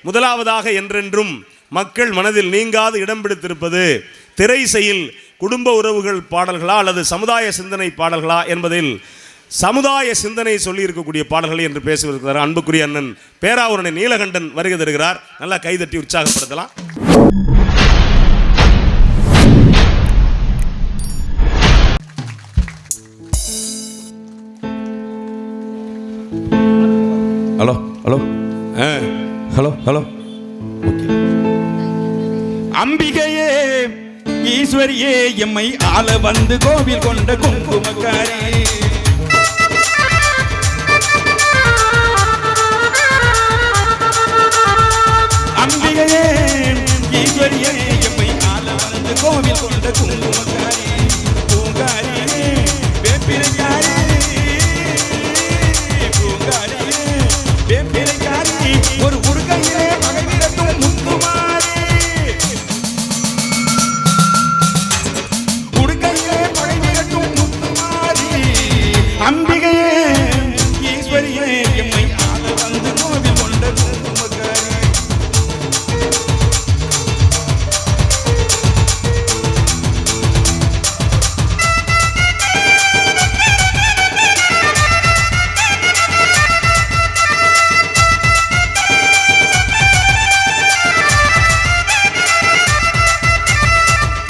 முதலாவதாக என்றென்றும் மக்கள் மனதில் நீங்காது இடம் பிடித்திருப்பது திரை செயல் குடும்ப உறவுகள் பாடல்களா அல்லது சமுதாய சிந்தனை பாடல்களா என்பதில் சமுதாய சிந்தனை சொல்லி இருக்கக்கூடிய பாடல்கள் என்று பேசுவதற்கு அன்புக்குரிய அண்ணன் பேராவூரணி நீலகண்டன் வருகை தருகிறார். நல்லா கைதட்டி உற்சாகப்படுத்தலாம். Hello hello hello hello okay. அம்பிகையே ஈஸ்வரியே எம்மை ஆள வந்து கோவில் கொண்ட குங்குமக்காரி, அம்பிகையே ஈஸ்வரியே எம்மை ஆள வந்து கோவில் கொண்ட குங்குமக்காரி, பூங்காரியே வேப்பிலைக்காரி, பூங்காரியே வேப்பிலைக்காரி, ஒரு உடுக்கையிலே பகை விரட்டும் முத்துமாரி, உடுக்கையிலே பகை விரட்டும் முத்துமாரி, அம்பிகையே ஈஸ்வரியே எம்மை ஆள வந்து கோவில் கொண்ட குங்குமக்காரி.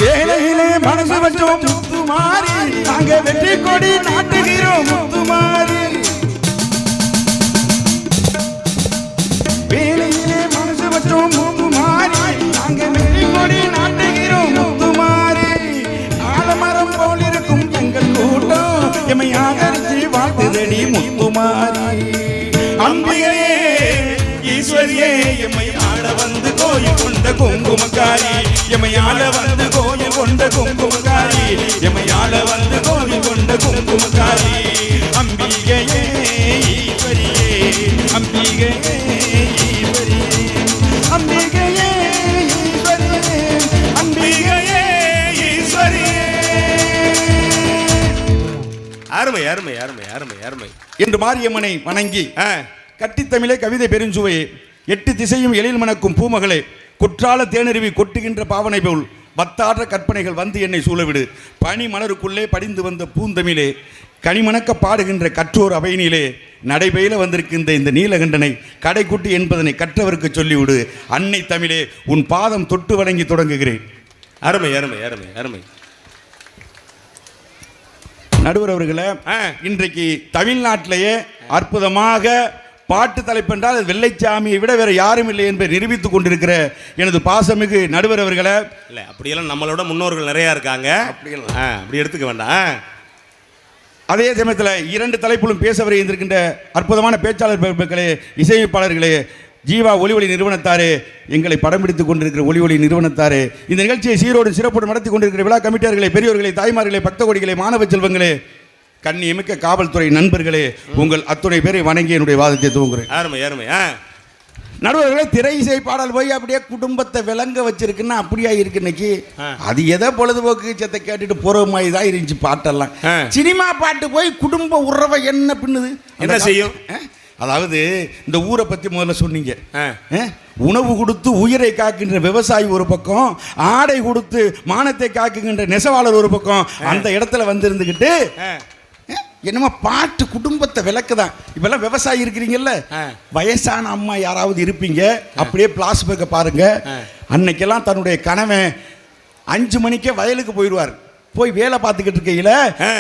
வேலையிலே மனசு வச்சோம் முத்துமாரி, நாங்க வெற்றி கொடி நாட்டுகிறோம் முத்துமாரி, வேலையிலே மனசு வச்சோம் முத்துமாரி, நாங்க வெற்றி கொடி நாட்டுகிறோம் முத்துமாரி, ஆலமரம் போல் இருக்கும் எங்கள் கூட்டம் எம்மை ஆதரித்து வாழ்த்துதடி முத்துமாரி, அம்பிகையே ஈஸ்வரியே எம்மை ஆள வந்து கோயில் கொண்ட குங்குமக்காரி, எம்மை ஆள வந்து கோயில் கொண்ட குங்குமக்காரி, எம்மை ஆள வந்து கோயில் கொண்ட குங்குமக்காரி, அம்பிகையே ஈஸ்வரியே, அம்பிகையே ஈஸ்வரியே, அம்பிகையே ஈஸ்வரியே, அம்பிகையே ஈஸ்வரியே. அருமை அருமை அருமை அருமை அருமை என்று மாரியம்மனை வணங்கி கட்டித்தமிழே கவிதை பெருஞ்சுவையே, எட்டு திசையும் எழில் மணக்கும் பூமகளே, குற்றால தேனருவி கொட்டுகின்ற பாவனை போல் பத்தாற்ற கற்பனைகள் வந்து என்னை சூழவிடு, பனி மலருக்குள்ளே படிந்து வந்த பூந்தமிழே, கனிமணக்க பாடுகின்ற கற்றோர் அவையினிலே, நடைபெயில வந்திருக்கின்ற இந்த நீலகண்டனை கடைக்குட்டி என்பதனை கற்றவருக்கு சொல்லிவிடு, அன்னை தமிழே உன் பாதம் தொட்டு வணங்கி தொடங்குகிறேன். அருமை அருமை அருமை அருமை. நடுவர் அவர்களே, இன்றைக்கு தமிழ்நாட்டிலேயே அற்புதமாக பாட்டு தலைப்பு என்றால் வெள்ளைச்சாமியை விட வேற யாரும் இல்லை என்பதை நிரூபித்துக் கொண்டிருக்கிற எனது பாசமிகு நடுவர் அவர்களே, இல்லை அப்படியெல்லாம் நம்மளோட முன்னோர்கள் நிறையா இருக்காங்க, அப்படி எடுத்துக்க வேண்டாம். அதே சமயத்தில் இரண்டு தலைப்பிலும் பேச வரை இருக்கின்ற அற்புதமான பேச்சாளர் பெருமக்களே, இசையமைப்பாளர்களே, ஜீவா ஒலி ஒளி நிறுவனத்தாரே, எங்களை படம் பிடித்துக் கொண்டிருக்கிற ஒலி ஒளி நிறுவனத்தாரே, இந்த நிகழ்ச்சியை சீரோடு சிறப்போடு நடத்தி கொண்டிருக்கிற விழா கமிட்டியார்களே, பெரியோர்களே, தாய்மார்களே, பக்த கோடிகளே, மாணவ செல்வங்களே, கண்ணியமிக்க காவல்துறை நண்பர்களே, உங்கள் அத்துணை பேரை வணங்கி என்னுடைய வாதத்தை துவங்குகிறேன். அருமை அருமை. நடுவர்களே, திரை இசை பாடல் போய் அப்படியே குடும்பத்தை விளங்க வச்சிருக்குன்னா அப்படியா இருக்கு இன்னைக்கு. அது எதை பொழுதுபோக்கு சத்தை கேட்டுட்டு போற மாதிரி தான் இருந்துச்சு பாட்டெல்லாம். சினிமா பாட்டு போய் குடும்ப உறவை என்ன பின்னுது, என்ன செய்யும்? அதாவது இந்த ஊரை பத்தி முதல்ல சொன்னீங்க, உணவு கொடுத்து உயிரை காக்கின்ற விவசாயி ஒரு பக்கம், ஆடை கொடுத்து மானத்தை காக்குகின்ற நெசவாளர் ஒரு பக்கம், அந்த இடத்துல வந்து இருந்துகிட்டு என்னமா பாட்டு குடும்பத்தை விளக்குதான். இப்பெல்லாம் விவசாயி இருக்கிறீங்கல்ல, வயசான அம்மா யாராவது இருப்பீங்க, அப்படியே பிளாஸ்பேக்கை பாருங்க. அன்னைக்கெல்லாம் தன்னுடைய கணவன் 5 மணிக்கே வயலுக்கு போயிடுவார், போய் வேலை பார்த்துக்கிட்டு இருக்கையில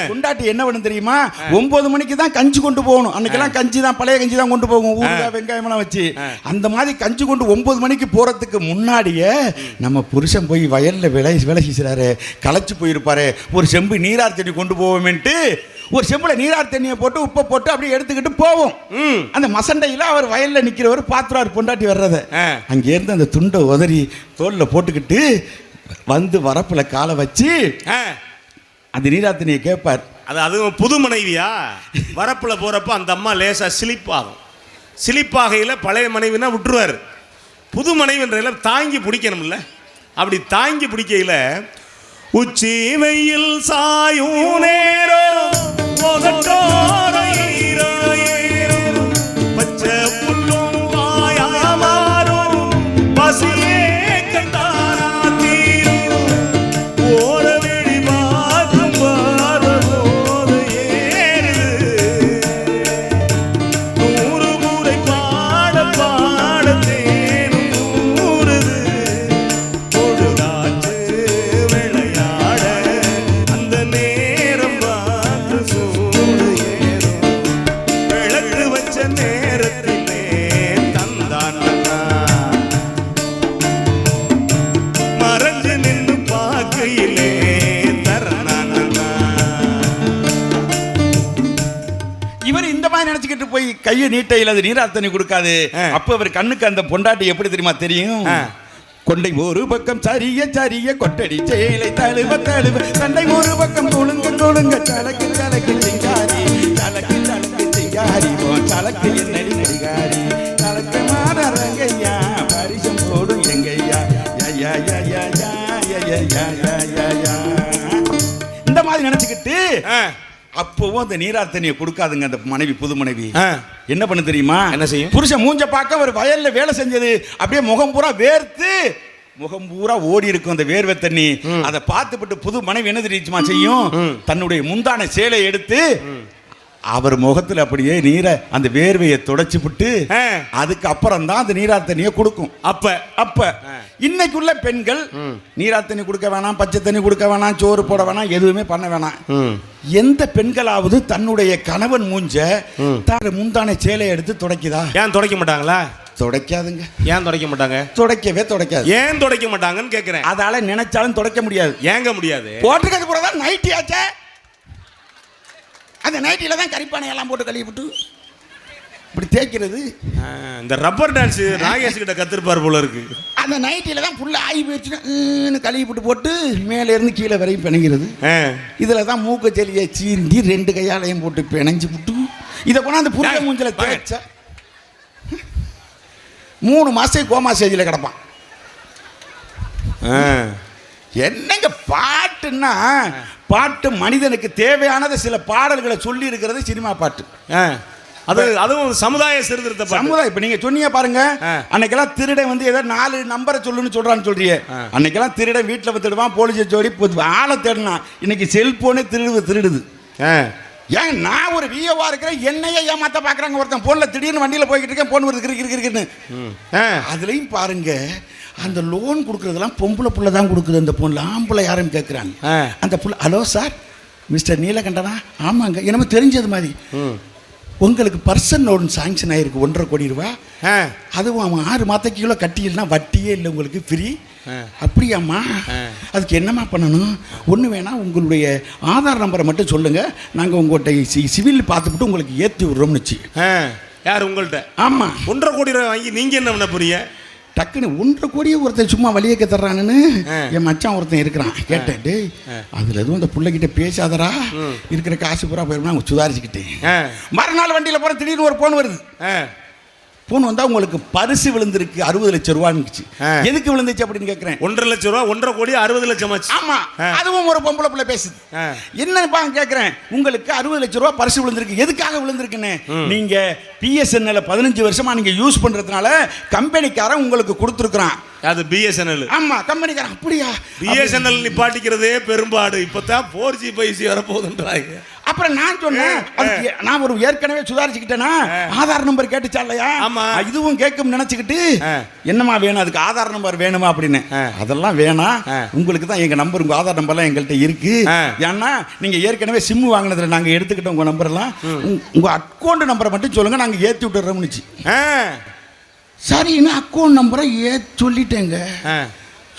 கொண்டாட்டி என்ன பண்ணு தெரியுமா, 9 மணிக்கு தான் கஞ்சி கொண்டு போகணும். அன்னைக்கெல்லாம் கஞ்சி தான், பழைய கஞ்சி தான் கொண்டு போகும், ஊறுகாய் வெங்காயம்லாம் வச்சு. அந்த மாதிரி கஞ்சி கொண்டு 9 மணிக்கு போறதுக்கு முன்னாடியே நம்ம புருஷன் போய் வயல்ல வேலை செய்கிறாரு, களைச்சு போயிருப்பாரு, ஒரு செம்பு நீரார் தண்ணி கொண்டு போவோமேன்ட்டு ஒரு செம்புல நீரார் தண்ணியை போட்டு உப்பை போட்டு அப்படியே எடுத்துக்கிட்டு போவோம். அந்த மசண்டையில அவர் வயல்ல நிக்கிறவர் பாத்திரார் பொண்டாட்டி வர்றத, அங்கேருந்து அந்த துண்டை உதறி தோல்ல போட்டுக்கிட்டு வந்து வரப்புல காலை வச்சு அந்த நீராத்தனியை கேட்பார். அதுவும் புது மனைவியா வரப்புல போறப்ப அந்த அம்மா லேசா சிலிப்பாகும். சிலிப்பாகையில பழைய மனைவினா விட்டுருவார். புது மனைவின்ற தாங்கி பிடிக்கணும்ல, அப்படி தாங்கி பிடிக்கையில உச்சி வெயில் சாயும் நேரம் பச்சை புல்லும் வாயா மாறும் போய் கையை நீட்டையில் அது நீராத்தனி கொடுக்காது. அப்ப அவர் கண்ணுக்கு அந்த பொண்டாட்டி எப்படி தெரியுமா தெரியும்? கொண்டை ஒரு பக்கம் சரிய சரிய கொட்டடி சேலை தழுவ தழுவ கண்டை ஒரு பக்கம் கொழுங்க கொழுங்க சலக்கு சலக்கு சிங்காரி சலக்கு சலக்கு சிங்காரி சலக்கு என்னடி சிங்காரி சலக்கு மாறங்கையா பரிசம் போடும் எங்கையா யா யா யா யா யா யா யா யா. இந்த மாதிரி நினைச்சுக்கிட்டு அப்பவும் அந்த நீராத்தனியை கொடுக்காதுங்க அந்த மனைவி, புது மனைவி. என்ன பண்ண தெரியுமா? என்ன செய்யும்? புருஷன் மூஞ்ச பார்க்க ஒரு வயல்ல வேலை செஞ்சது அப்படியே முகம் பூரா வேர்த்து முகம் பூரா ஓடி இருக்கும் அந்த வேர்வை தண்ணி. அதை பார்த்துப்பட்டு புது மனைவி என்ன தெரியுமா செய்யும்? தன்னுடைய முந்தான சேலை எடுத்து அவர் முகத்துல அப்படியே நீரை அந்த வேர்வையை தொடச்சு விட்டு அதுக்கு அப்புறம் தான் அந்த நீராத்தண்ணியை கொடுக்கும். அப்ப இன்னைக்குள்ள பெண்கள் நீராத்தண்ணி கொடுக்க வேணாம், பச்சை தண்ணி கொடுக்க வேணாம், சோறு போட வேணாம், எதுவுமே பண்ண வேணாம். எந்த பெண்களாவது தன்னுடைய கணவன் மூஞ்ச தார முந்தான சேலையை எடுத்து துடைக்குதா? ஏன் துடைக்க மாட்டாங்களா? துடைக்காதுங்க. ஏன் துடைக்க மாட்டாங்க? துடைக்கவே துடைக்காது. ஏன் துடைக்க மாட்டாங்கன்னு கேட்கிறேன். அதால நினைச்சாலும் துடைக்க முடியாது. ஏங்க முடியாது? போட்டிருக்கிறது கூட தான் நைட்டி ஆச்சே. அந்த நைட்டில தான் கறிப்பானை எல்லாம் போட்டு கழுவி விட்டு இப்படி தேய்க்கிறது. இந்த ரப்பர் டான்ஸ் நாகேஷ் கிட்ட கத்துருப்பார் போல இருக்கு. அந்த நைட்டில தான் ஃபுல்லா ஆகி போயிடுச்சுன்னு கழுவி போட்டு மேலே இருந்து கீழே வரையும் பிணைங்கிறது. இதுல தான் மூக்க செலியை சீந்தி 2 கையாலையும் போட்டு பிணைஞ்சு விட்டு இதை கொண்டாந்து புரிய மூஞ்சில தேய்ச்சா 3 மாசம் கோமா ஸ்டேஜில் கிடப்பான். என்னங்க பாட்டுன்னா, பாட்டு மனிதனுக்கு தேவையானது சில பாடல்களை சொல்லி இருக்கிறது சினிமா பாட்டு. அதுவும் சமுதாய சீர்திருத்த சமுதாயம். இப்ப நீங்க சொன்னீங்க பாருங்க, அன்னைக்கெல்லாம் திருடன் வந்து ஏதோ 4 நம்பரை சொல்லுன்னு சொல்றான்னு சொல்றியே. அன்னைக்கெல்லாம் திருடன் வீட்டில் திருடுவான், போலீஸ் ஜோடி ஆளை தேடினா. இன்னைக்கு செல்போனே திருடுது. ஏன் நான் ஒரு வியோவா இருக்கிறேன், என்னையே ஏமாத்த பாக்குறாங்க. ஒருத்தன் போன்ல திடீர்னு வண்டியில போய்கிட்டு இருக்கேன், போன் வருது இருக்குன்னு. அதுலயும் பாருங்க, அந்த லோன் கொடுக்கறதெல்லாம் பொம்பளை புள்ள தான் கொடுக்குது. அந்த போன்ல ஆம்பளை யாரும் கேட்குறாங்க. அந்த புள்ள, ஹலோ சார், மிஸ்டர் நீலகண்டனா? ஆமாங்க. என்னமோ தெரிஞ்சது மாதிரி. உங்களுக்கு பர்சன் லோன் சாங்ஷன் ஆயிருக்கு 1.5 கோடி ரூபா. அதுவும் அவன் 6 மாதத்துக்குள்ள கட்டினா வட்டியே இல்லை, உங்களுக்கு ஃப்ரீ. அப்படியாம்மா? அதுக்கு என்னம்மா பண்ணணும்? ஒன்று வேணாம், உங்களுடைய ஆதார் நம்பரை மட்டும் சொல்லுங்க, நாங்கள் உங்கள்கிட்ட சிவில் பார்த்துக்கிட்டு உங்களுக்கு ஏற்றி விடுறோம்னுச்சு. யார் உங்கள்கிட்ட? ஆமாம். 1.5 கோடி ரூபாய் வாங்கி நீங்கள் என்ன பண்ண போறீங்க? டக்குன்னு 1.5 கோடியே ஒருத்தன் சும்மா வழியக்க தர்றானுன்னு என் மச்சான் ஒருத்தன் இருக்கிறான். கேட்டேன், டே அதில் எதுவும் அந்த பிள்ளைகிட்ட பேசாதரா, இருக்கிற காசு பூரா போயிருந்தா சுதாரிச்சுக்கிட்டேன். மறுநாள் வண்டியில் போகிற திடீர்னு ஒரு ஃபோன் வருது. ஃபோன் வந்தா உங்களுக்கு பரிசு விழுந்திருக்கு 60 லட்சம் ரூபான்னு. எதுக்கு விழுந்துச்சு அப்படின்னு கேட்கிறேன். 1.5 லட்சம் ரூபா, 1.5 கோடி 60 லட்சம் ஆச்சு. ஆமா, அதுவும் ஒரு பொம்பளை பிள்ளை பேசுது. என்னப்பா கேட்கிறேன், உங்களுக்கு 60 லட்சம் ரூபா பரிசு விழுந்திருக்கு, எதுக்காக விழுந்திருக்குன்னு? நீங்க பிஎஸ்என்எல் 15 வருஷமா நீங்க யூஸ் பண்றதுனால கம்பெனிக்காரன் உங்களுக்கு கொடுத்துருக்கான். அது பிஎஸ்என்எல். ஆமா, கம்பெனிக்காரன். அப்படியா? பிஎஸ்என்எல் நிப்பாட்டிக்கிறதே பெரும்பாடு. இப்பதான் 4G 5G வரப்போகுதுன்றாங்க. அப்புறம் நான் சொன்னேன், நான் ஒரு ஏற்கனவே சுதாரிச்சுக்கிட்டேனா, ஆதார் நம்பர் கேட்டுச்சா இல்லையா? இதுவும் கேட்கும் நினைச்சுக்கிட்டு, என்னமா வேணும், அதுக்கு ஆதார் நம்பர் வேணுமா அப்படின்னு. அதெல்லாம் வேணாம், உங்களுக்கு தான் எங்க நம்பர், உங்க ஆதார் நம்பர்லாம் எங்கள்கிட்ட இருக்கு. ஏன்னா நீங்க ஏற்கனவே சிம் வாங்கினதுல நாங்க எடுத்துக்கிட்டோம் உங்க நம்பர்லாம், உங்க அக்கௌண்ட் நம்பரை மட்டும் சொல்லுங்க, நாங்க ஏற்றி விட்டுறோம்னுச்சு. சரின்னு அக்கௌண்ட் நம்பரை சொல்லிட்டேங்க.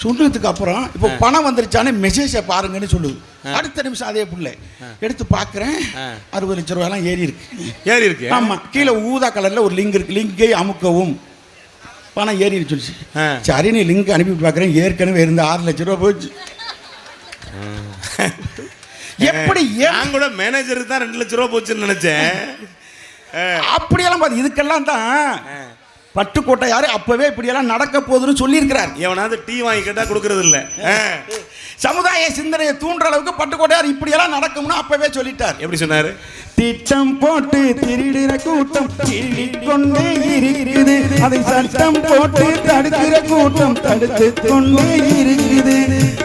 சொன்னதுக்கு அப்புறம் இப்போ பணம் வந்துருச்சானே மெசேஜை பாருங்கன்னு சொல்லுது. அடுத்த நிமிஷம் அதே புள்ள எடுத்து பார்க்குறேன், 60 லட்சம் ரூபாயெல்லாம் ஏறி இருக்கு. ஆமாம், கீழே ஊதா கலரில் ஒரு லிங்க் இருக்கு, லிங்கை அமுக்கவும், பணம் ஏறி சொல்லிச்சு. சரி, நீ லிங்க் அனுப்பி பார்க்குறேன், ஏற்கனவே இருந்த 6 லட்சம் ரூபா போச்சு. எப்படி? நான் கூட மேனேஜருக்கு தான் 2 லட்சம் ரூபா போச்சுன்னு நினைச்சேன். அப்படியெல்லாம் பார்த்து இதுக்கெல்லாம் தான் பட்டுக்கோட்டை யாரு அப்பவே இப்படியெல்லாம் நடக்க போகுதுன்னு சொல்லியிருக்கிறார். எவனாவது டீ வாங்கி கேட்டா கொடுக்கறது இல்லை. சமுதாய சிந்தனையை தூண்டுற அளவுக்கு பட்டுக்கோட்டையார் இப்படியெல்லாம் நடக்கும்னு அப்பவே சொல்லிட்டார். எப்படி சொன்னாரு? திட்டம் போட்டு திருடிற கூட்டம் கொண்டே இருக்குது, அதை சட்டம் போட்டு தடுக்கிற கூட்டம் தடுத்து கொண்டே இருக்குது.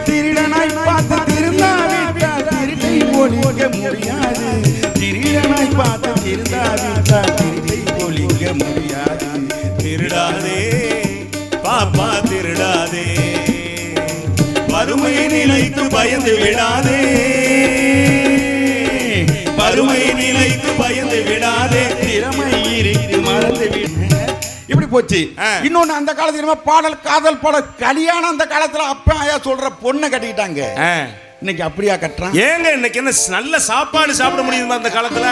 திருடனாய் பார்த்து திருந்தாவிட்டால் திருட்டை ஒழிக்க முடியாது, திருடனாய் பார்த்து திருந்தாவிட்டால் திருட்டை ஒழிக்க முடியாது. திருடாதே பாப்பா திருடாதே, வறுமை நிலைத்து பயந்து விடாதே, வறுமை நிலைத்து பயந்து விடாதே, திறமை இருக்கு மறந்து விட. இப்படி போச்சு. இன்னொன்னு, அந்த காலத்துல பாடல் காதல் பாடல் கல்யாணம் அந்த காலத்துல அப்பா ஆயா சொல்ற பொண்ணை கட்டிக்கிட்டாங்க. இன்னைக்கு அப்படியா கட்டுறான்? ஏங்க இன்னைக்கு என்ன நல்ல சாப்பாடு சாப்பிட முடியுமா அந்த காலத்துல?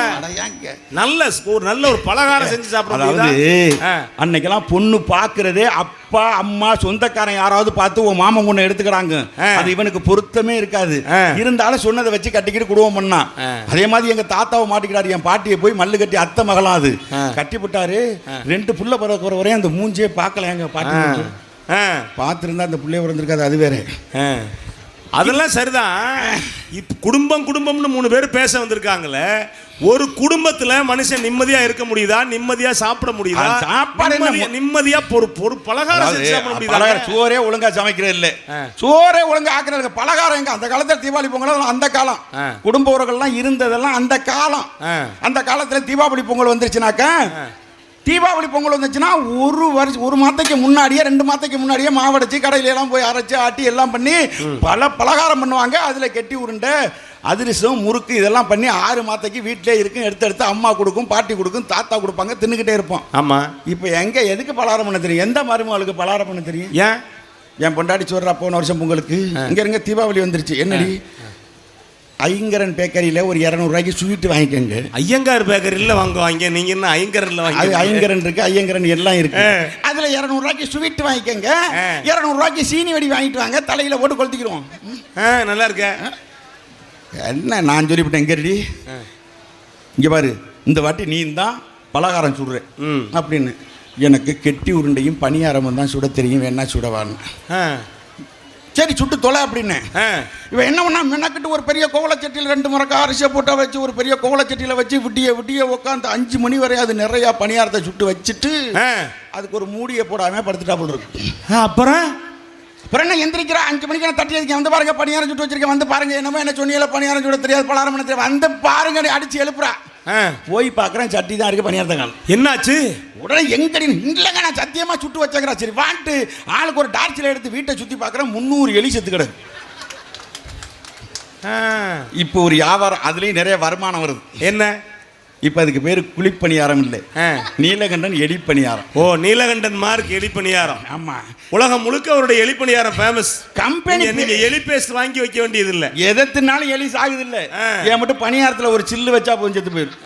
நல்ல ஒரு பலகாரம் செஞ்சு சாப்பிட முடியுதா? அன்னைக்கெல்லாம் பொண்ணு பாக்குறதே அப்பா அம்மா சொந்தக்காரன் யாராவது பார்த்து உன் மாமன் பொண்ணு எடுத்துக்கிறாங்க, அது இவனுக்கு பொருத்தமே இருக்காது. இருந்தாலும் சொன்னதை வச்சு கட்டிக்கிட்டு குடும்பம் பண்ணான். அதே மாதிரி எங்க தாத்தாவை மாட்டிக்கிறாரு, என் பாட்டியை போய் மல்லு கட்டி அத்தை மகளாம் அது கட்டி விட்டாரு. 2 புள்ள பிறக்கிற வரையும் அந்த மூஞ்சியே பார்க்கல எங்க பாட்டி. பார்த்துருந்தா அந்த பிள்ளைய பிறந்திருக்காது, அது வேற. அதெல்லாம் சரிதான். இப்ப குடும்பம்னு 3 பேர் பேச வந்திருக்காங்களே, ஒரு குடும்பத்துல மனுஷன் நிம்மதியா இருக்க முடியுதா? நிம்மதியா சாப்பிட முடியுதா? சாப்பாடு நிம்மதியா ஒரு பலகாரம் சாப்பிட முடியுதா? சோறே ஒழுங்கா சமைக்கிறது இல்ல, சோறே ஒழுங்கா ஆக்குறது. பலகாரம் எங்க? அந்த காலத்துல தீபாவளி பொங்கல் அந்த காலம், குடும்ப உறவுகள்லாம் இருந்ததெல்லாம் அந்த காலம். அந்த காலத்துல தீபாவளி பொங்கல் வந்துருச்சுனாக்கா, தீபாவளி பொங்கல் வந்துச்சுன்னா ஒரு மாதத்துக்கு முன்னாடியே 2 மாதத்துக்கு முன்னாடியே மாவடைச்சு கடையில எல்லாம் போய் அரைச்சி ஆட்டி எல்லாம் பண்ணி பல பலகாரம் பண்ணுவாங்க. அதுல கெட்டி உருண்டை அதிரசம் முறுக்கு இதெல்லாம் பண்ணி 6 மாதத்துக்கு வீட்டிலே இருக்கும். எடுத்து அம்மா கொடுக்கும், பாட்டி கொடுக்கும், தாத்தா கொடுப்பாங்க, தின்னுக்கிட்டே இருப்போம். ஆமா. இப்போ எங்க எதுக்கு பலகாரம் பண்ண தெரியும்? எந்த மருமகளுக்கு பலகாரம் பண்ண தெரியும்? ஏன்? என் பொண்டாடி சொல்றா போன வருஷம் பொங்கலுக்கு இங்க இருங்க தீபாவளி வந்துருச்சு, என்னடி ஐங்கரன் பேக்கரியில ஒரு 200 ரூபாய்க்கு ஸ்வீட் வாங்கிக்கோங்க. ஐயங்கார் பேக்கரியில் வாங்குவாங்க, நீங்க என்ன ஐங்கரன்ல வாங்கி? ஐங்கரன் இருக்கு, ஐயங்கரன் எல்லாம் இருக்கு. அதுல 200 ரூபாய்க்கு ஸ்வீட் வாங்கிக்கோங்க, 200 ரூபாய்க்கு சீனி வடி வாங்கிட்டு வாங்க, தலையில போட்டு கொளுத்திக்கிறோம். நல்லா இருக்க. என்ன நான் சொல்லிவிட்டேன், எங்கடி இங்க பாரு, இந்த வாட்டி நீ தான் பலகாரம் சுடுற அப்படின்னு. எனக்கு கெட்டி உருண்டையும் பணியாரமும் தான் சுட தெரியும், வேணா சுடவான்னு. சரி சுட்டு தொலை அப்படின்னு. இவன் என்ன பண்ணா, மெனக்கிட்டு ஒரு பெரிய கோவலச்சட்டியில் 2 மரக்கா அரிசியை போட்டா வச்சு ஒரு பெரிய கோவலச்சட்டியில் வச்சு விட்டிய உட்காந்து 5 மணி வரை அது நிறைய பணியாரத்தை சுட்டு வச்சுட்டு அதுக்கு ஒரு மூடியை போடாம படுத்துட்டா போல் இருக்கு. அப்புறம் என்ன எந்திரிக்கிறா 5 மணிக்கு நான் தட்டி அடிக்க வந்து பாருங்க பணியாரம் சுட்டு வச்சிருக்கேன், வந்து பாருங்க. என்னமோ என்ன சொன்னியில பணியாரம் சுட தெரியாது, பலகாரம் பண்ண தெரியாது, வந்து பாருங்க அடிச்சு எழுப்புறா. போய் பார்க்குறேன் சட்டி தான் இருக்கு, பணியாரத்தை காணும். என்னாச்சு? உடனே எங்கடி இல்லைங்க நான் சத்தியமா சுட்டு வச்சேங்கிறா. சரி வான்ட்டு ஆளுக்கு ஒரு டார்ச்சில் எடுத்து வீட்டை சுற்றி பார்க்குறேன், 300 எலி செத்து கிடக்கு. இப்போ ஒரு வியாபாரம், அதுலேயும் நிறைய வருமானம் வருது. என்ன? இப்போ அதுக்கு பேர் குழிப்பணியாரம் இல்லை, நீலகண்டன் எலிப்பணியாரம். ஓ, நீலகண்டன் மார்க் எலிப்பணியாரம். ஆமா, உலகம் முழுக்க அவருடைய எலிப்பணியாரம் ஃபேமஸ். கம்பெனி நீங்க எலி பேஸ்ட் வாங்கி வைக்க வேண்டியது இல்லை, எதத்தினாலும் எலி சாகுது இல்லை. ஏன் மட்டும் பணியாரத்தில் ஒரு சில்லு வச்சா கொஞ்சத்து போயிடும்.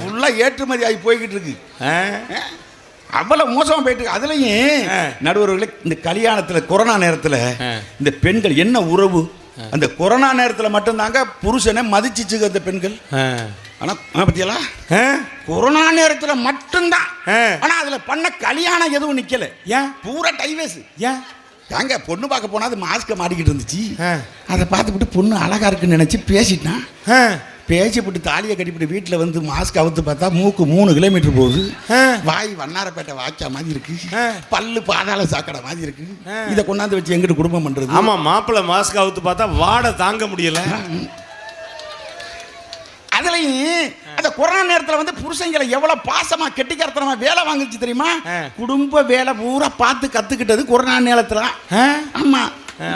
ஃபுல்லா ஏற்றுமதி ஆகி போய்கிட்டு இருக்கு, அவ்வளவு மோசமா போயிட்டு இருக்கு. அதுலயும் நடுவர்களே, இந்த கல்யாணத்துல கொரோனா நேரத்துல இந்த பெண்கள் என்ன உறவு, அந்த கொரோனா நேரத்தில் மட்டும்தாங்க புருஷனை மதிச்சிச்சு அந்த பெண்கள். ஆனா பத்தியெல்லாம் கொரோனா நேரத்தில் மட்டும்தான். ஆனா அதுல பண்ண கல்யாணம் எதுவும் நிக்கல. ஏன்? பூரா டைவேஸ். ஏன்? ஏங்க பொண்ணு பார்க்க போனா அது மாஸ்க மாட்டிக்கிட்டு இருந்துச்சு, அதை பார்த்துக்கிட்டு பொண்ணு அழகா இருக்குன்னு நினைச்சு பேசிட்டான். பேசிப்பட்டு தாலியை கட்டிப்பிட்டு வீட்டில் வந்து மாஸ்க் அவுத்து பார்த்தா மூக்கு 3 கிலோமீட்டர் போகுது, வாய் வண்ணாரப்பேட்டை வாய்க்கா மாதிரி இருக்கு, பல்லு பாதாள சாக்கடை மாதிரி இருக்கு. இதை கொண்டாந்து வச்சு எங்கிட்டு குடும்பம் பண்றது? ஆமா, மாப்பிள்ளை மாஸ்க் அவுத்து பார்த்தா வாடை தாங்க முடியல. அதுலயும் அந்த கொரோனா நேரத்தில் வந்து புருஷங்களை எவ்வளவு பாசமா கெட்டிக்காரத்தனமா வேலை வாங்கிச்சு தெரியுமா? குடும்ப வேலை பூரா பார்த்து கத்துக்கிட்டது கொரோனா நேரத்துல. ஆமா,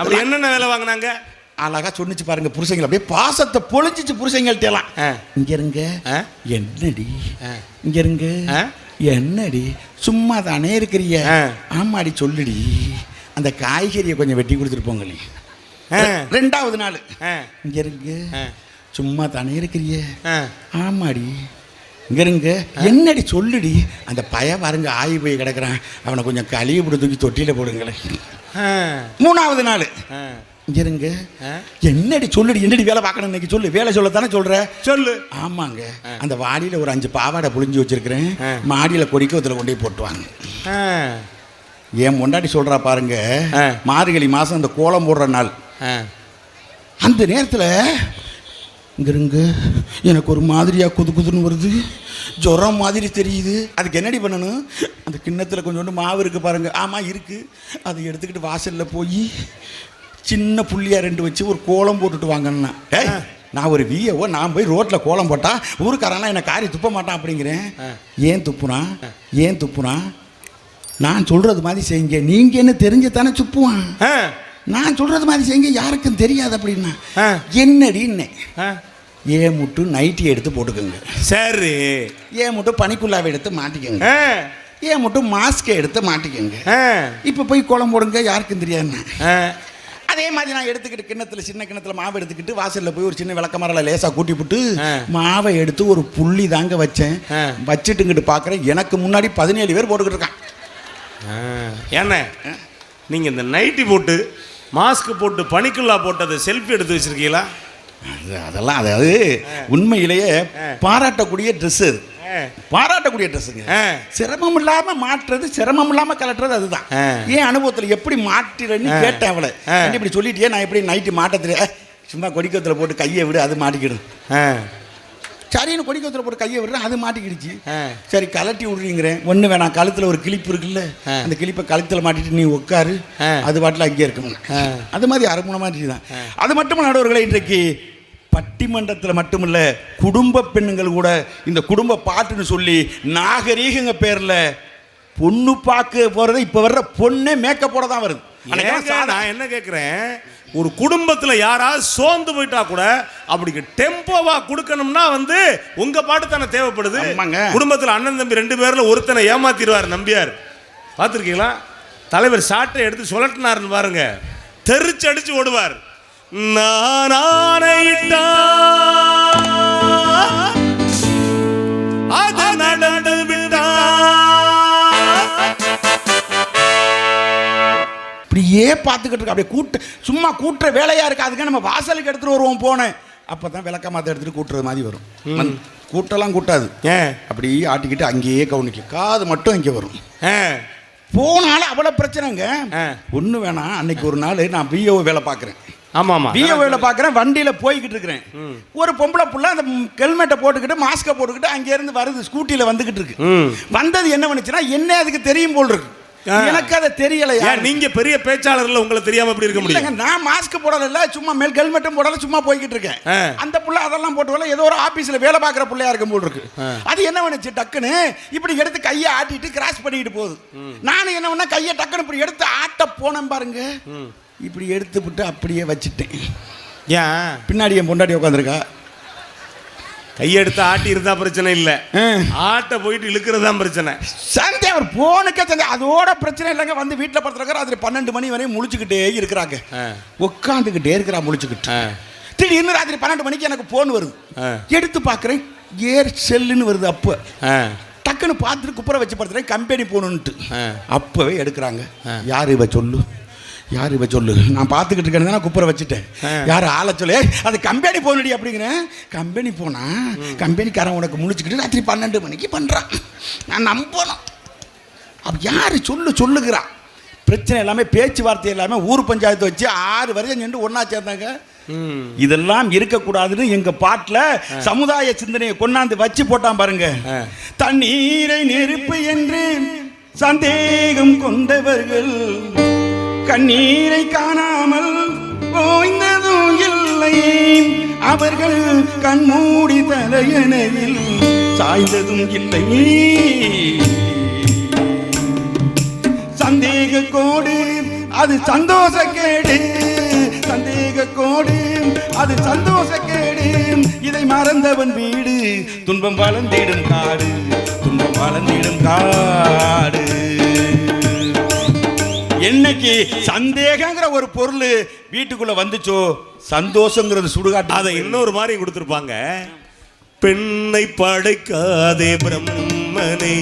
அப்படி என்னென்ன வேலை வாங்கினாங்க அழகா சொன்னிச்சு பாருங்க. புருஷங்களை அப்படியே பாசத்தை பொழிஞ்சிச்சு புருஷங்கள்ட்ட எல்லாம். இங்க இருங்க, என்னடி இங்க இருங்க, என்னடி சும்மா தானே இருக்கிறீங்க, ஆமாடி சொல்லுடி, அந்த காய்கறியை கொஞ்சம் வெட்டி கொடுத்துட்டு போங்களே. 2வது நாள் இங்க இருங்க, சும்மா தானே இருக்கிறீங்க, ஆமாடி இங்க இருங்க, என்னடி சொல்லுடி, அந்த பய பாருங்க ஆயி போய் கிடக்குறான், அவனை கொஞ்சம் கழுவி போட்டு தூக்கி தொட்டியில போடுங்களேன். 3வது நாள் இங்க இருங்க, என்னடி சொல்லுடி, என்னடி வேலை பார்க்கணும் இன்னைக்கு, சொல்லு, வேலை சொல்லத்தானே சொல்ற, சொல்லு. ஆமாங்க, அந்த வாடியில ஒரு 5 பாவாடை புளிஞ்சு வச்சிருக்கிறேன், மாடியில கொடிக்கத்துல கொண்டு போய் போட்டுவாங்க. என் முன்னாடி சொல்றா பாருங்க, மார்கழி மாசம் அந்த கோலம் போடுற நாள், அந்த நேரத்தில் இங்க இருங்க, எனக்கு ஒரு மாதிரியா குதுன்னு வருது, ஜுரம் மாதிரி தெரியுது, அதுக்கு என்னடி பண்ணணும்? அந்த கிண்ணத்தில் கொஞ்சோண்டு மாவு இருக்கு பாருங்க, ஆமா இருக்கு, அதை எடுத்துக்கிட்டு வாசல்ல போய் சின்ன புள்ளியா 2 வச்சு ஒரு கோலம் போட்டுட்டு வாங்கன்னா. நான் ஒரு விஏஓ, நான் போய் ரோட்டில் கோலம் போட்டா ஊருக்காரன்லாம் என்னை காரி துப்ப மாட்டான் அப்படிங்கிறேன். ஏன் துப்புறான்? நான் சொல்றது மாதிரி செய்யுங்க, நீங்க என்ன தெரிஞ்ச தானே துப்புவான், நான் சொல்றது மாதிரி செய்யுங்க, யாருக்கும் தெரியாது அப்படின்னா. என்னடின்னு ஏன் மட்டும் நைட்டி எடுத்து போட்டுக்கோங்க, சரி, ஏன் மட்டும் பனிக்குள்ளாவை எடுத்து மாட்டிக்கோங்க, ஏன் மட்டும் மாஸ்கை எடுத்து மாட்டிக்கோங்க, இப்போ போய் கோலம் போடுங்க, யாருக்கும் தெரியாதுன்னு. அதே மாதிரி நான் எடுத்துக்கிட்டு கிண்ணத்துல, சின்ன கிண்ணத்துல மாவு எடுத்துக்கிட்டு வாசல்ல போய் ஒரு சின்ன விளக்கமாரில் லேசா கூட்டி போட்டு மாவை எடுத்து ஒரு புள்ளி தாங்க வச்சேன். வச்சுட்டுங்கிட்டு பார்க்குறேன், எனக்கு முன்னாடி 17 பேர் போட்டுக்கிட்டு இருக்கான். என்ன நீங்கள் இந்த நைட்டி போட்டு மாஸ்க் போட்டு பனிக்குள்ளா போட்டது செல்ஃபி எடுத்து வச்சிருக்கீங்களா? அதெல்லாம் அதாவது உண்மையிலேயே பாராட்டக்கூடிய ட்ரெஸ்ஸு, பாராட்டக்கூடிய ட்ரெஸ்ஸுங்க. சிரமம் இல்லாம மாற்றுறது, சிரமம் இல்லாம கலட்டுறது அதுதான். ஏன் அனுபவத்தில் எப்படி மாட்டுறேன்னு கேட்டேன் அவளை. இப்படி சொல்லிட்டே நான் எப்படி நைட்டு மாட்ட தெரியாது, சும்மா கொடிக்கத்தில் போட்டு கையை விடு, அது மாட்டிக்கிடும். சரின்னு கொடிக்கத்தில் போட்டு கையை விடுறேன், அது மாட்டிக்கிடுச்சு. சரி கலட்டி விடுறீங்கிறேன், ஒன்று வேணாம், கழுத்தில் ஒரு கிளிப்பு இருக்குல்ல, அந்த கிளிப்பை கழுத்தில் மாட்டிட்டு நீ உட்காரு, அது பாட்டில் அங்கேயே இருக்கணும். அது மாதிரி அரைமுனை மாதிரி தான். அது மட்டும் நடுவர்களை இன்றைக்கு பட்டிமன்றத்தில் மட்டுமில்ல, குடும்ப பெண்ணுங்கள் கூட இந்த குடும்ப பாட்டுன்னு சொல்லி நாகரீகங்க பேரில் பொண்ணு பார்க்க போகிறது, இப்போ வர்ற பொண்ணே மேக்கப்போட தான் வருது. நான் என்ன கேட்குறேன், ஒரு குடும்பத்தில் யாராவது சோர்ந்து போயிட்டா கூட அப்படி டெம்போவா கொடுக்கணும்னா வந்து உங்க பாட்டு தானே தேவைப்படுது. குடும்பத்தில் அண்ணன் தம்பி 2 பேர்ல ஒருத்தனை ஏமாத்திடுவார் நம்பியார், பார்த்துருக்கீங்களா? தலைவர் சாட்டை எடுத்து சுழட்டினார்னு பாருங்க, தெரிச்சு அடிச்சு ஓடுவார். நானாயிட்டா அது நடந்து விட்டா, இப்படியே பார்த்துக்கிட்டு இருக்கு. அப்படியே கூட்டு சும்மா கூட்டுற வேலையா இருக்கு. அதுக்கு நம்ம வாசலுக்கு எடுத்துட்டு வருவோம் போனேன், அப்பதான் விளக்கமாத்த எடுத்துட்டு கூட்டுறது மாதிரி வரும். கூட்டெல்லாம் கூட்டாது, அப்படி ஆட்டிக்கிட்டு அங்கேயே கவனிக்கும், காது மட்டும் இங்கே வரும். போனாலும் அவ்வளோ பிரச்சனைங்க. ஒன்று வேணாம், அன்னைக்கு ஒரு நாள் நான் பிஓ வேலை பார்க்குறேன். ஆமாம், பிஓ வேலை பார்க்குறேன், வண்டியில் போய்கிட்டு இருக்கிறேன். ஒரு பொம்பளை புள்ள அந்த ஹெல்மெட்டை போட்டுக்கிட்டு மாஸ்கை போட்டுக்கிட்டு அங்கேருந்து வருது, ஸ்கூட்டியில் வந்துக்கிட்டு இருக்கு. வந்தது என்ன பண்ணுச்சுன்னா, என்ன அதுக்கு தெரியும் போல் இருக்கு, எனக்கு அதை தெரியலையா? நீங்க பெரிய பேச்சாளர்கள், உங்களுக்கு தெரியாம எப்படி இருக்க முடியும்? நான் மாஸ்க் போடல, சும்மா மேல் ஹெல்மெட்டும் போடல, சும்மா போய்கிட்டு இருக்கேன். அந்த புள்ள அதெல்லாம் போட்டு வரல, ஏதோ ஒரு ஆபீஸ்ல வேலை பார்க்குற பிள்ளையா இருக்கும் போல் இருக்கு. அது என்ன பண்ணுச்சு, டக்குன்னு இப்படி எடுத்து கையை ஆட்டிட்டு கிராஸ் பண்ணிட்டு போகுது. நானும் என்ன பண்ண, கையை டக்குன்னு இப்படி எடுத்து ஆட்ட போனேன் பாருங்க, இப்படி எடுத்து விட்டு அப்படியே வச்சுட்டேன். ஏன் பின்னாடி என் பொண்டாட்டி உட்காந்துருக்கா, கையெடுத்து ஆட்டி இருந்தா பிரச்சனை இல்லை, ஆட்ட போயிட்டு இழுக்கிறதா பிரச்சனை. சந்தே அவர் போனுக்கே சந்தே, அதோட பிரச்சனை இல்லைங்க. வந்து வீட்டில் படுத்துருக்காரு, அதில் 12 மணி வரையும் முழிச்சுக்கிட்டே இருக்கிறாங்க, உட்காந்துக்கிட்டே இருக்கிறா முழிச்சுக்கிட்டு. திடீர்னு ராத்திரி 12 மணிக்கு எனக்கு போன் வருது, எடுத்து பார்க்குறேன், ஏர் செல்லுன்னு வருது. அப்போ டக்குன்னு பார்த்துட்டு குப்புற வச்சு படுத்துறேன், கம்பெனி போகணுன்ட்டு. அப்போவே எடுக்கிறாங்க. யார் இவ சொல்லு, யார் இவ சொல்லு, நான் பார்த்துக்கிட்டு இருக்கேன்னு நான் குப்புற வச்சுட்டேன். யார் ஆளை சொல்லு, அது கம்பெனி போகணுடி அப்படிங்கிறேன். கம்பெனி போனா கம்பெனிக்காரன் உனக்கு முழிச்சுக்கிட்டு ராத்திரி 12 மணிக்கு பண்ணுறான், நான் நம்பணும். அப்போ யார் சொல்லு சொல்லுகிறான். பிரச்சனை எல்லாமே பேச்சுவார்த்தை எல்லாமே ஊர் பஞ்சாயத்து வச்சு 6 வருஷம் சென்று ஒன்றா சேர்ந்தாங்க. இதெல்லாம் இருக்கக்கூடாதுன்னு எங்க பாட்டில் சமுதாய சிந்தனையை கொண்டாந்து வச்சு போட்டான் பாருங்க. தண்ணீரை நெருப்பு என்று சந்தேகம் கொண்டவர்கள் கண்ணீரை காணாமல் ஓய்ந்ததும் இல்லை, அவர்கள் கண்மூடி தலையணையில் சாய்ந்ததும் இல்லை. சந்தேக கோடு அது சந்தோஷக்கேடு, சந்தேக கோடு அது சந்தோஷக்கேடு, இதை மறந்தவன் வீடு துன்பம் வளர்ந்திடும் காடு, துன்பம் வளர்ந்திடும் காடு. என்னைக்கு சந்தேகங்கிற ஒரு பொருள் வீட்டுக்குள்ள வந்துச்சோ, சந்தோஷங்கிறது சுடுகாட்டு. அதை இன்னொரு மாதிரி கொடுத்துருப்பாங்க. பெண்ணை படைக்காதே பிரம்மனே,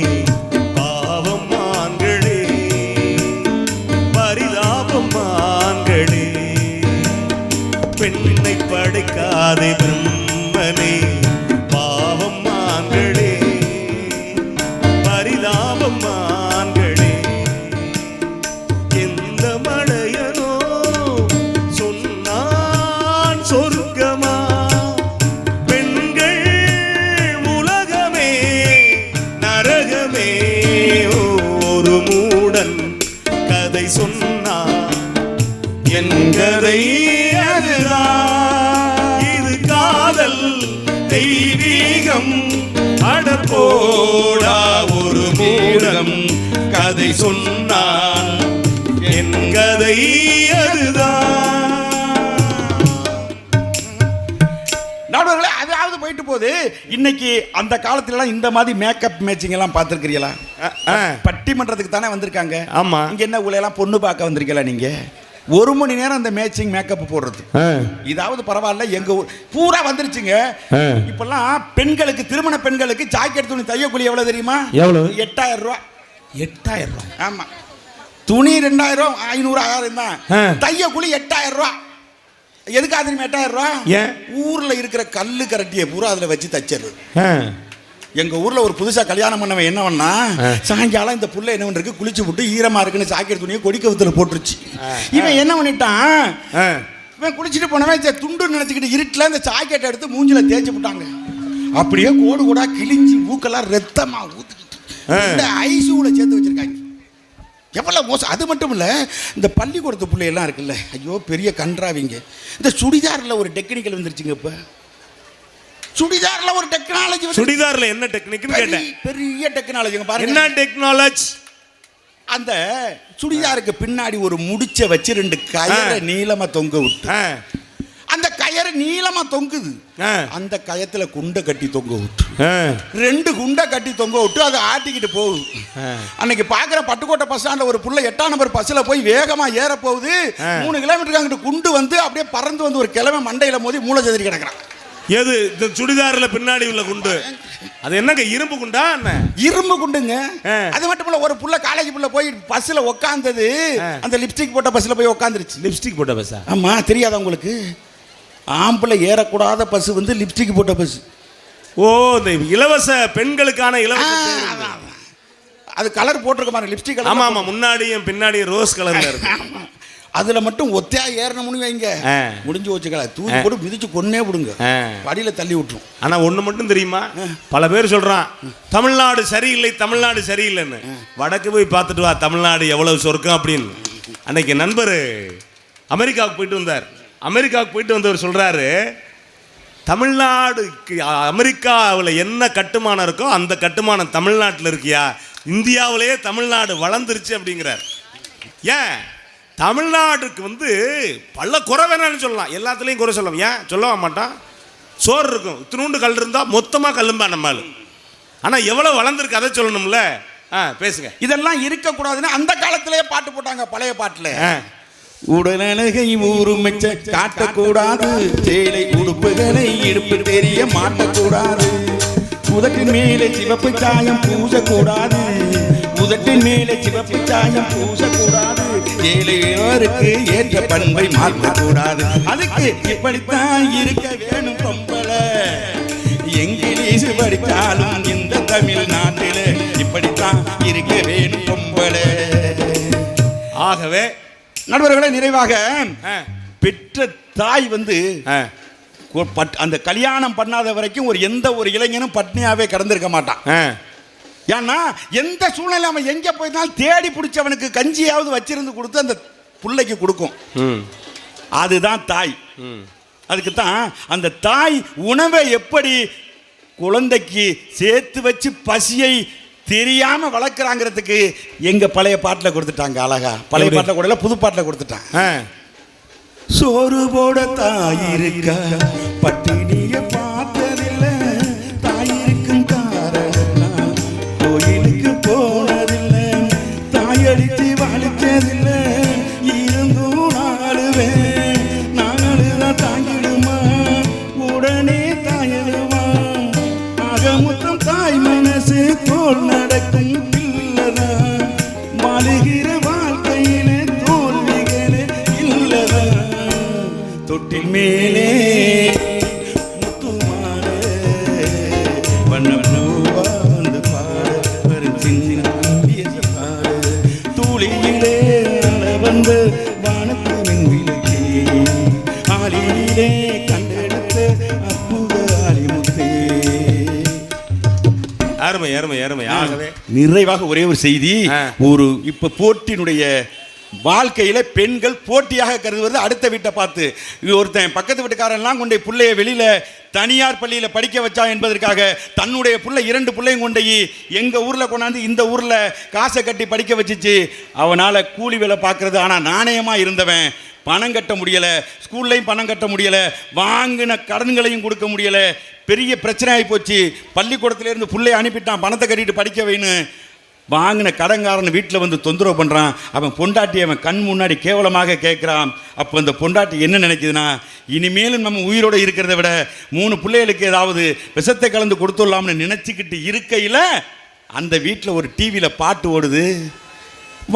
பாவம் ஆண்களே, பரிதாபம் ஆண்களே. பெண்ணை படைக்காதே பிரம்மனே, பாவம் ஆண்களே, பரிதாபம் ஆண்களே. எந்த மடையனோ சொன்னான் சொர்க்கமா, பெண்கள் உலகமே நரகமே. ஒரு மூடன் கதை சொன்னான், என் கதை அதுதான். இது காதல் தெய்வீகம், அடப்போடா ஒரு மூடன் கதை சொன்னான், என் கதை அதுதான். நடுவர்களே, அதாவது போயிட்டு போகுது. இன்னைக்கு அந்த காலத்துல இந்த மாதிரி மேக்கப் மேட்சிங் எல்லாம் பார்த்துருக்கிறீங்களா? பட்டிமன்றத்துக்கு தானே வந்திருக்காங்க. ஆமா. இங்க என்ன ஊழையெல்லாம் பொண்ணு பார்க்க வந்திருக்கீங்களா? நீங்க 1 மணி நேரம் அந்த மேட்சிங் மேக்கப் போடுறது. இதாவது பரவாயில்ல, எங்க ஊர் பூரா வந்துருச்சுங்க. இப்பெல்லாம் பெண்களுக்கு, திருமண பெண்களுக்கு ஜாக்கெட் துணி தையக்கூலி எவ்வளவு தெரியுமா? எவ்வளவு? 8000 ரூபாய். 8000 ரூபாய். ஆமா, துணி 2000, 500, 1000 தான். தையக்கூலி 8000 ரூபாய். எதுக்காக தெரியுமா 8000 ரூபாய்? ஊர்ல இருக்கிற கல்லு கரட்டியை பூரா அதுல வச்சு தச்சிடுறது. எங்க ஊர்ல ஒரு புதுசா கல்யாணம் பண்ணவன் என்ன பண்ணா, சாயங்காலம் இந்த புள்ள என்ன பண்ணிருக்கு, குளிச்சு விட்டு ஈரமா இருக்குன்னு ஜாக்கெட் துணியை கொடிக்கவுத்துல போட்டுருச்சு. இவன் என்ன பண்ணிட்டான், இவன் குளிச்சுட்டு போனவன் துண்டு நினைச்சுக்கிட்டு இருட்டுல இந்த ஜாக்கெட் எடுத்து மூஞ்சில தேய்ச்சி விட்டாங்க. அப்படியே கோடு கூட கிழிஞ்சி மூக்கெல்லாம் ரத்தமா ஊத்துக்கிட்டு ஐசூல சேர்த்து வச்சிருக்காங்க. எவ்வளவு மோசம். அது மட்டும் இல்ல, இந்த பள்ளிக்கூடத்து பிள்ளையெல்லாம் இருக்குல்ல, ஐயோ பெரிய கன்றாவிங்க. இந்த சுடிதார்ல ஒரு டெக்னிக்கல் வந்துருச்சுங்க. இப்ப சுடிதார்ல ஒரு டெக்னாலஜி. சுடிதார்ல என்ன டெக்னிக்னு கேட்டேன். பெரிய டெக்னாலஜி பாருங்க. என்ன டெக்னாலஜி? அந்த சுடிதாருக்கு பின்னாடி ஒரு முடிச்ச வச்சு 2 கயரை நீளமா தொங்க விட்டு, அந்த கயறு நீளமா தொங்குது, அந்த கயத்துல குண்டை கட்டி தொங்க விட்டு, 2 குண்டை கட்டி தொங்க விட்டு அதை ஆட்டிக்கிட்டு போகுது. அன்னைக்கு பாக்குற பட்டுக்கோட்டை பஸ் ஸ்டாண்ட்ல ஒரு புள்ள 8ஆம் நம்பர் பஸ்ல போய் வேகமா ஏற போகுது. 3 கிலோமீட்டருக்கு அங்கிட்டு குண்டு வந்து அப்படியே பறந்து வந்து ஒரு கிழமை மண்டையில மோதி மூளை செதறி கிடக்குறான். எது? இந்த சுடிதார்ல பின்னாடி உள்ள குண்டு. அது என்னங்க, இரும்பு குண்டா? என்ன இரும்பு குண்டுங்க. அது மட்டும் இல்ல, ஒரு புள்ள காலேஜ் புள்ள போய் பஸ்ல உட்கார்ந்தது, அந்த லிப்ஸ்டிக் போட்ட பஸ்ல போய் உட்கார்ந்துருச்சு. லிப்ஸ்டிக் போட்ட பஸ்ஸா? ஆமா, தெரியாதா உங்களுக்கு? ஆம்பளை ஏறக்கூடாத பஸ் வந்து லிப்ஸ்டிக் போட்ட பஸ். ஓ, இந்த இலவச பெண்களுக்கான இலவச. அது கலர் போட்டிருக்க மாதிரி லிப்ஸ்டிக் கலர். ஆமா ஆமா, முன்னாடியும் பின்னாடியும் ரோஸ் கலர்ல இருக்கு. அதுல மட்டும் ஒத்தையா ஏறணும்னு வைங்க, முடிஞ்சு வச்சுக்கல, தூக்கி போட்டு மிதிச்சு கொன்னே விடுங்க, படியில தள்ளி விட்டுரும். ஆனா ஒண்ணு மட்டும் தெரியுமா, பல பேர் சொல்றான் தமிழ்நாடு சரியில்லை, தமிழ்நாடு சரியில்லைன்னு. வடக்கு போய் பார்த்துட்டு வா, தமிழ்நாடு எவ்வளவு சொர்க்கம் அப்படின்னு. அன்னைக்கு நண்பர் அமெரிக்காவுக்கு போயிட்டு வந்தார். அமெரிக்காவுக்கு போயிட்டு வந்தவர் சொல்றாரு, தமிழ்நாடுக்கு அமெரிக்காவில் என்ன கட்டுமானம் இருக்கோ அந்த கட்டுமானம் தமிழ்நாட்டில் இருக்கியா, இந்தியாவிலேயே தமிழ்நாடு வளர்ந்துருச்சு அப்படிங்கிறார். ஏன்? தமிழ்நாட்டுக்கு வந்து பல குறை வேணாலும் சொல்லலாம், எல்லாத்துலேயும் குறை சொல்லலாம். ஏன் சொல்லவா மாட்டான்? சோறு இருக்கும், இத்தினூண்டு கல் இருந்தால் மொத்தமாக கல்லும்பா நம்மளு. ஆனால் எவ்வளோ வளர்ந்துருக்கு அதை சொல்லணும்ல. பேசுங்க. இதெல்லாம் இருக்கக்கூடாதுன்னு அந்த காலத்திலேயே பாட்டு போட்டாங்க, பழைய பாட்டில். உடலழகை ஊருமெச்ச காட்டக்கூடாது, சேலை உடுப்புகளை இடுப்பு தெரிய மாட்டக்கூடாது, உதட்டின் மேலே சிவப்பு சாயம் பூசக்கூடாது, உதட்டின் மேலே சிவப்பு சாயம் பூசக்கூடாது, ஏழையோருக்கு ஏற்ற பண்பை மாற்றக்கூடாது, அதுக்கு இப்படித்தான் இருக்க வேணும் பொம்பளை. இங்கிலீஷ் படித்தாலும் இந்த தமிழ்நாட்டில் இப்படித்தான் இருக்க வேணும் பொம்பளை. ஆகவே நண்பர்களே, நிறைவாக பெற்ற தாய் வந்து அந்த கல்யாணம் பண்ணாத வரைக்கும் எந்த ஒரு இளைஞனும் பட்னியாவே கடந்திருக்க மாட்டான். ஏன்னா எந்த சூழ்நிலை அவன் எங்க போயிருந்தாலும் தேடி பிடிச்சவனுக்கு கஞ்சியாவது வச்சிருந்து கொடுத்து அந்த பிள்ளைக்கு கொடுக்கும். அதுதான் தாய். அதுக்கு தான் அந்த தாய் உணவை எப்படி குழந்தைக்கு சேர்த்து வச்சு பசியை தெரியாம வளர்க்குறாங்கிறதுக்கு எங்க பழைய பாட்டில் கொடுத்துட்டாங்க. அழகா பழைய பாட்டில் கூட புது பாட்டில் கொடுத்துட்டாங்க. சோறு போட தாய் இருக்க பட்டினிய பார்த்ததில்லை, தாய் இருக்கும் காரணம் கோயிலுக்கு போனதில்லை, தாயடித்து வலிச்சதில்லை, இருந்தும் நாளுவேன் நாளுதான் தாங்கிடுமா உடனே தாயிடுமா, அகமுத்தம் தாய் மனசு தோல் நடக்கும் பிள்ளைதான், வாழுகிற வாழ்க்கையிலே தோல்விகளே இல்லதான், தொட்டில் மேலே முத்துமாறு வண்ணூவா வந்து பாடு வரும் சின்ன பாடு, தூளியிலே வந்து வானத்து மின்விளக்கே, ஆளியிலே கண்டெடுத்த அற்புத ஆலிமுத்தே. அருமை அருமை அருமை. ஆகவே நிறைவாக ஒரே ஒரு செய்தி. ஒரு இப்ப போட்டியினுடைய வாழ்க்கையில பெண்கள் போட்டியாக கருதுவது அடுத்த வீட்டை பார்த்து. ஒருத்தன் பக்கத்து வீட்டுக்காரெல்லாம் கொண்டு பிள்ளைய வெளியில தனியார் பள்ளியில படிக்க வச்சா என்பதற்காக தன்னுடைய பிள்ளை 2 பிள்ளையும் கொண்டு எங்க ஊர்ல கொண்டாந்து இந்த ஊர்ல காசை கட்டி படிக்க வச்சிச்சு. அவனால கூலி வேலை பார்க்கறது. ஆனா நாணயமா இருந்தவன் பணம் கட்ட முடியல, ஸ்கூல்லையும் பணம் கட்ட முடியல, வாங்கின கடன்களையும் கொடுக்க முடியல, பெரிய பிரச்சனை ஆகி போச்சு. பள்ளிக்கூடத்திலேருந்து பிள்ளைய அனுப்பிட்டான், பணத்தை கட்டிட்டு படிக்க வைன்னு. வாங்கின கடன்காரன் வீட்டில் வந்து தொந்தரவு பண்ணுறான், அவன் பொண்டாட்டி அவன் கண் முன்னாடி கேவலமாக கேட்குறான். அப்போ அந்த பொண்டாட்டி என்ன நினைக்குதுன்னா, இனிமேலும் நம்ம உயிரோடு இருக்கிறத விட 3 பிள்ளைகளுக்கு ஏதாவது விஷத்தை கலந்து கொடுத்துடலாம்னு நினச்சிக்கிட்டு இருக்கையில் அந்த வீட்டில் ஒரு டிவியில் பாட்டு ஓடுது.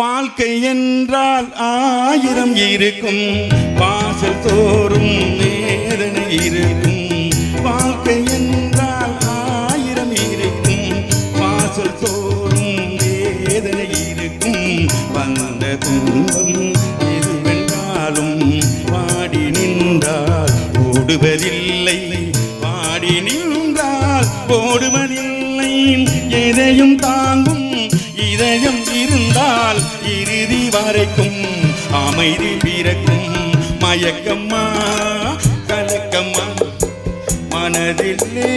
வாழ்க்கை என்றால் 1000 இருக்கும், வாசல் தோறும் வேதனை இருக்கும். வாழ்க்கை என்றால் 1000 இருக்கும், வாசல் தோறும் வேதனை இருக்கும். வந்த துன்பம் எதுவென்றாலும் வாடி நின்றால் ஓடுவதில்லை, வாடி நின்றால் ஓடுவதில்லை. எதையும் தாங்கும் இதயம் இருந்தால் இறுதி வரைக்கும் அமைதி பிறக்கும். மயக்கம்மா கலக்கம்மா மனதிலே